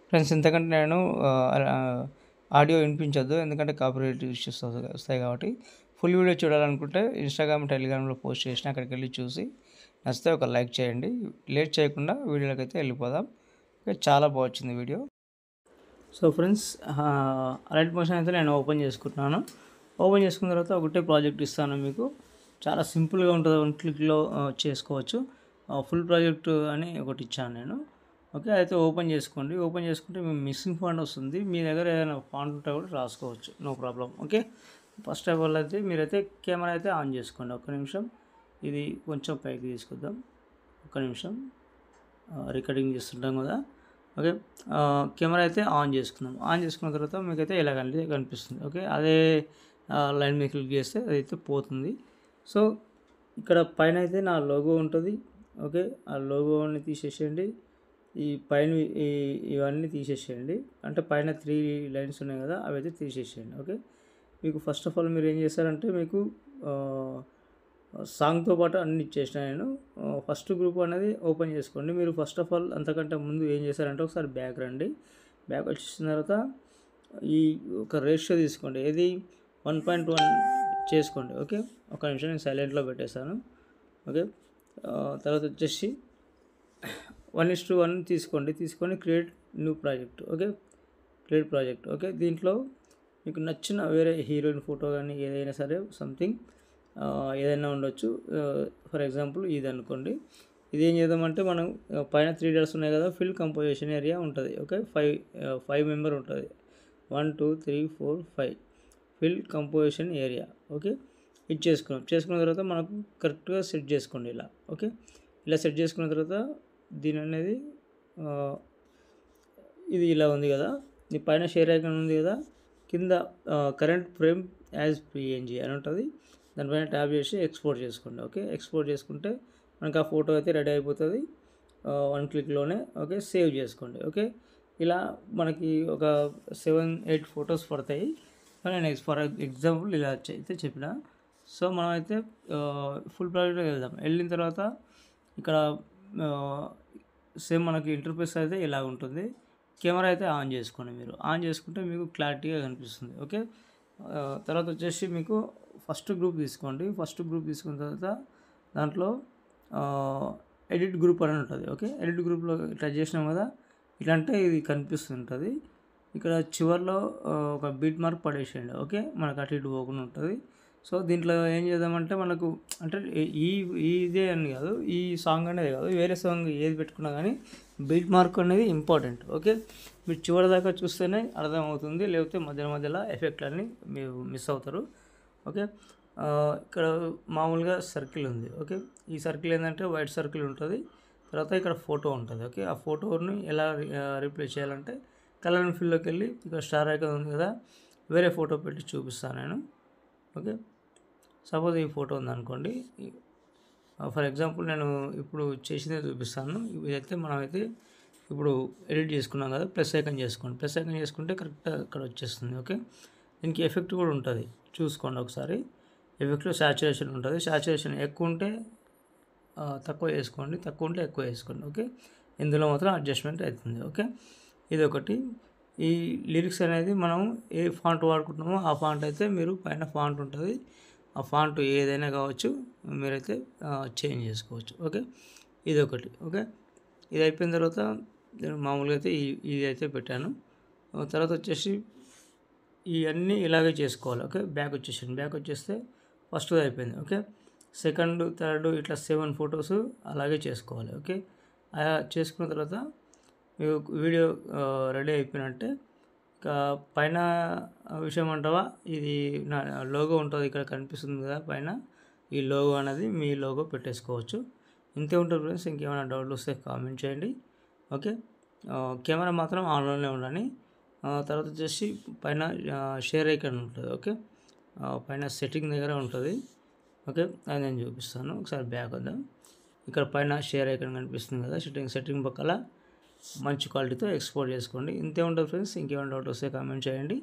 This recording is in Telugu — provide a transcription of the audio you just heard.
ఫ్రెండ్స్ ఇంతకంటే నేను ఆడియో వినిపించొద్దు, ఎందుకంటే కాపీరైట్ ఇష్యూస్ వస్తాయి కాబట్టి. ఫుల్ వీడియో చూడాలనుకుంటే ఇన్స్టాగ్రామ్, టెలిగ్రామ్లో పోస్ట్ చేసిన అక్కడికి వెళ్ళి చూసి నచ్చితే ఒక లైక్ చేయండి. లేట్ చేయకుండా వీడియోలోకి అయితే వెళ్ళిపోదాం. చాలా బాగా వచ్చింది video. So friends, alert motion అయితే నేను ఓపెన్ చేసుకుంటున్నాను. ఓపెన్ చేసుకున్న తర్వాత ఒకటే ప్రాజెక్ట్ ఇస్తాను మీకు. చాలా సింపుల్గా ఉంటుంది, 1 క్లిక్లో చేసుకోవచ్చు. ఫుల్ ప్రాజెక్ట్ అని ఒకటి ఇచ్చాను నేను. ఓకే, అయితే ఓపెన్ చేసుకోండి. ఓపెన్ చేసుకుంటే మీ మిస్సింగ్ ఫాంట్ వస్తుంది. మీ దగ్గర ఏదైనా ఫాంట్ ఉంటే కూడా రాసుకోవచ్చు, no problem. Okay, first of all అయితే మీరైతే కెమెరా అయితే ఆన్ చేసుకోండి. ఒక్క నిమిషం, ఇది కొంచెం పైకి తీసుకొద్దాం. ఒక్క నిమిషం, రికార్డింగ్ చేస్తుంటాం కదా. ఓకే, కెమెరా అయితే ఆన్ చేసుకుందాం. ఆన్ చేసుకున్న తర్వాత మీకైతే ఇలా కనిపిస్తుంది. ఓకే, అదే లైన్ మీద క్లిక్ చేస్తే అదైతే పోతుంది. సో ఇక్కడ పైన అయితే నా లోగో ఉంటుంది. ఓకే, ఆ లోగోని తీసేసేయండి. ఈ పైన ఇవన్నీ తీసేసేయండి. అంటే పైన 3 లైన్స్ ఉన్నాయి కదా, అవి అయితే తీసేసేయండి. ఓకే, మీకు ఫస్ట్ ఆఫ్ ఆల్ మీరు ఏం చేస్తారంటే, మీకు సాంగ్తో పాటు అన్ని ఇచ్చేసిన నేను. ఫస్ట్ గ్రూప్ అనేది ఓపెన్ చేసుకోండి. మీరు ఫస్ట్ ఆఫ్ ఆల్ అంతకంటే ముందు ఏం చేశారంటే, ఒకసారి బ్యాక్ రండి. బ్యాక్ వచ్చేసిన తర్వాత ఈ ఒక రేషియో తీసుకోండి. ఏది 1.1 చేసుకోండి. ఓకే, ఒక నిమిషం నేను సైలెంట్లో పెట్టేశాను. ఓకే, తర్వాత వచ్చేసి 1:1 తీసుకోండి. తీసుకొని create new project. Okay, create project. Okay, దీంట్లో మీకు నచ్చిన వేరే హీరోయిన్ ఫోటో కానీ ఏదైనా సరే సంథింగ్ ఏదైనా ఉండొచ్చు. ఫర్ ఎగ్జాంపుల్ ఇది అనుకోండి. ఇది ఏం చేద్దామంటే, మనం పైన 3 డాట్స్ ఉన్నాయి కదా, ఫిల్ కంపోజిషన్ ఏరియా ఉంటుంది. ఓకే, 5 మెంబర్ ఉంటుంది. 1 2 3 4 5 ఫిల్ కంపోజిషన్ ఏరియా. ఓకే, ఇది చేసుకున్న తర్వాత మనకు కరెక్ట్గా సెట్ చేసుకోండి ఇలా. ఓకే, ఇలా సెట్ చేసుకున్న తర్వాత దీని అనేది ఇది ఇలా ఉంది కదా, ఈ పైన షేర్ ఐకాన్ ఉంది కదా, కింద కరెంట్ ఫ్రేమ్ యాజ్ పిఎన్జీ అని ఉంటుంది. దానిపైన ట్యాప్ చేసి ఎక్స్పోర్ట్ చేసుకోండి. ఓకే, ఎక్స్పోర్ట్ చేసుకుంటే మనకు ఆ ఫోటో అయితే రెడీ అయిపోతుంది 1 క్లిక్లోనే. ఓకే, సేవ్ చేసుకోండి. ఓకే, ఇలా మనకి ఒక 7-8 ఫొటోస్ పడతాయి. నేను ఫర్ ఎగ్జాంపుల్ ఇలా అయితే చెప్పిన. సో మనమైతే ఫుల్ ప్రాజెక్ట్కి వెళ్దాం. వెళ్ళిన తర్వాత ఇక్కడ సేమ్ మనకి ఇంటర్ఫేస్ అయితే ఇలా ఉంటుంది. కెమెరా అయితే ఆన్ చేసుకోండి. మీరు ఆన్ చేసుకుంటే మీకు క్లారిటీగా కనిపిస్తుంది. ఓకే, తర్వాత వచ్చేసి మీకు ఫస్ట్ గ్రూప్ తీసుకోండి. ఫస్ట్ గ్రూప్ తీసుకున్న తర్వాత దాంట్లో ఎడిట్ గ్రూప్ అని ఉంటుంది. ఓకే, ఎడిట్ గ్రూప్లో టచ్ చేసినాం కదా, ఇట్లా అంటే ఇది కనిపిస్తుంటుంది. ఇక్కడ చివరిలో ఒక బీట్ మార్క్ పడేసేయండి. ఓకే, మనకు అటు ఇటు పోకుండా ఉంటుంది. సో దీంట్లో ఏం చేద్దామంటే, మనకు అంటే ఇదే అని కాదు, ఈ సాంగ్ అనేది కాదు, వేరే సాంగ్ ఏది పెట్టుకున్నా కానీ బీట్ మార్క్ అనేది ఇంపార్టెంట్. ఓకే, మీరు చివరి దాకా చూస్తేనే అర్థమవుతుంది, లేకపోతే మధ్యలో ఎఫెక్ట్లన్నీ మీరు మిస్ అవుతారు. ఓకే, ఇక్కడ మామూలుగా సర్కిల్ ఉంది. ఓకే, ఈ సర్కిల్ ఏంటంటే వైట్ సర్కిల్ ఉంటుంది. తర్వాత ఇక్కడ ఫోటో ఉంటుంది. ఓకే, ఆ ఫోటోని ఎలా రీప్లేస్ చేయాలంటే, కలర్ అండ్ ఫిల్లోకి వెళ్ళి ఇక్కడ స్టార్ ఐకాన్ ఉంది కదా, వేరే ఫోటో పెట్టి చూపిస్తాను నేను. ఓకే, సపోజ్ ఈ ఫోటో ఉందనుకోండి. ఫర్ ఎగ్జాంపుల్ నేను ఇప్పుడు చేసిందే చూపిస్తాను. ఇదైతే మనమైతే ఇప్పుడు ఎడిట్ చేసుకున్నాం కదా, ప్లస్ ఐకాన్ చేసుకోండి. ప్లస్ ఐకాన్ చేసుకుంటే కరెక్ట్గా ఇక్కడ వచ్చేస్తుంది. ఓకే, దీనికి ఎఫెక్ట్ కూడా ఉంటుంది, చూసుకోండి ఒకసారి. ఎఫెక్ట్లో సాచురేషన్ ఉంటుంది. సాచురేషన్ ఎక్కువ ఉంటే తక్కువ వేసుకోండి, తక్కువ ఉంటే ఎక్కువ వేసుకోండి. ఓకే, ఇందులో మాత్రం అడ్జస్ట్మెంట్ అవుతుంది. ఓకే, ఇది ఒకటి. ఈ లిరిక్స్ అనేది మనం ఏ ఫాంట్ వాడుకుంటున్నామో ఆ ఫాంట్ అయితే మీరు పైన ఫాంట్ ఉంటుంది, ఆ ఫాంట్ ఏదైనా కావచ్చు, మీరైతే చేంజ్ చేసుకోవచ్చు. ఓకే, ఇది ఒకటి. ఓకే, ఇది అయిపోయిన తర్వాత నేను మామూలుగా అయితే ఇది అయితే పెట్టాను. తర్వాత వచ్చేసి ఇవన్నీ ఇలాగే చేసుకోవాలి. ఓకే, బ్యాక్ వచ్చేస్తే ఫస్ట్ది అయిపోయింది. ఓకే, సెకండ్, థర్డ్ ఇట్లా 7 ఫొటోస్ అలాగే చేసుకోవాలి. ఓకే, చేసుకున్న తర్వాత మీకు వీడియో రెడీ అయిపోయినట్టే. ఇక పైన విషయం అంటావా, ఇది నా లోగో ఉంటుంది ఇక్కడ కనిపిస్తుంది కదా పైన, ఈ లోగో అనేది మీ లోగో పెట్టేసుకోవచ్చు. ఇంతే ఉంటుంది ఫ్రెండ్స్. ఇంకేమైనా డౌట్లు వస్తే కామెంట్ చేయండి. ఓకే, కెమెరా మాత్రం ఆన్లోనే ఉండాలి. తర్వాత వచ్చేసి పైన షేర్ ఐకాన్ ఉంటుంది. ఓకే, పైన సెట్టింగ్ దగ్గర ఉంటుంది. ఓకే, అది నేను చూపిస్తాను. ఒకసారి బ్యాక్ వద్దాం. ఇక్కడ పైన షేర్ ఐకాన్ కనిపిస్తుంది కదా, సెట్టింగ్ పక్కల మంచి క్వాలిటీతో ఎక్స్పోర్ట్ చేసుకోండి. ఇంతే ఉంటుంది ఫ్రెండ్స్. ఇంకేమైనా డౌట్ వస్తే కామెంట్ చేయండి.